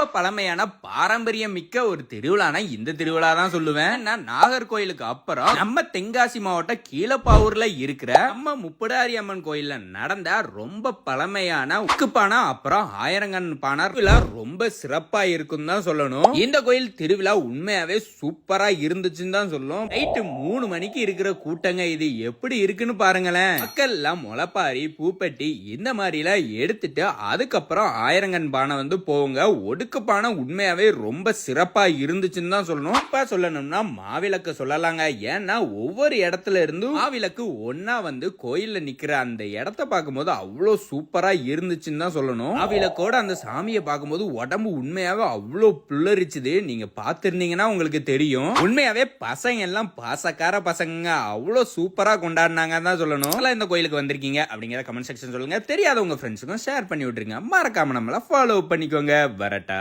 ரொம்ப பழமையான பாரம்பரியம் மிக்க ஒரு திருவிழானா இந்த திருவிழா தான் சொல்லுவேன். நான் நாகர்கோயிலுக்கு அப்புறம் நம்ம தென்காசி மாவட்டம் கீழப்பாவூர்ல இருக்கிற நம்ம முப்படாரி அம்மன் கோயில்ல நடந்த ரொம்ப பழமையான உக்குப்பானா அப்புறம் ஆயிரங்கன் பானை ரொம்ப சிறப்பா இருக்கும் தான் சொல்லணும். இந்த கோயில் திருவிழா உண்மையாவே சூப்பரா இருந்துச்சுன்னு தான் சொல்லும். நைட்டு 3 மணிக்கு இருக்கிற கூட்டங்க இது எப்படி இருக்குன்னு பாருங்களேன். மக்கள் எல்லாம் முளைப்பாரி பூப்பட்டி இந்த மாதிரி எல்லாம் எடுத்துட்டு அதுக்கப்புறம் ஆயிரங்கன் பானை வந்து போவுங்க. ஒடுக்கு பானை உண்மையாவே ரொம்ப சிறப்பா இருந்துச்சுன்னு தான் சொல்லணும். இப்ப சொல்லணும்னா மாவிளக்கு சொல்லலாங்க. ஏன்னா ஒவ்வொரு இடத்துல இருந்து மாவிளக்கு ஒன்னா வந்து கோயில்ல நிக்கிற அந்த இடத்த பார்க்கும்போது அவ்வளவு சூப்பரா இருந்துச்சுன்னு தான் சொல்லணும். மாவிளக்கோட அந்த சாமியை பார்க்கும்போது உடம்பு உண்மையாவே அவ்வளவு புல்லரிச்சுது. நீங்க பாத்துருந்தீங்கன்னா உங்களுக்கு தெரியும். உண்மையாவே பசங்க எல்லாம் பாசக்கார பசங்க அவ்வளவு சூப்பரா கொண்டாடினாங்க தான் சொல்லணும். இந்த கோயிலுக்கு வந்திருக்கீங்க அப்படிங்கிற கமெண்ட் செக்ஷன் சொல்லுங்க. தெரியாத உங்க ஃப்ரெண்ட்ஸுக்கும் ஷேர் பண்ணி விட்டுருங்க. மறக்காம நம்மள ஃபாலோ பண்ணிக்கோங்க. வரட்டா.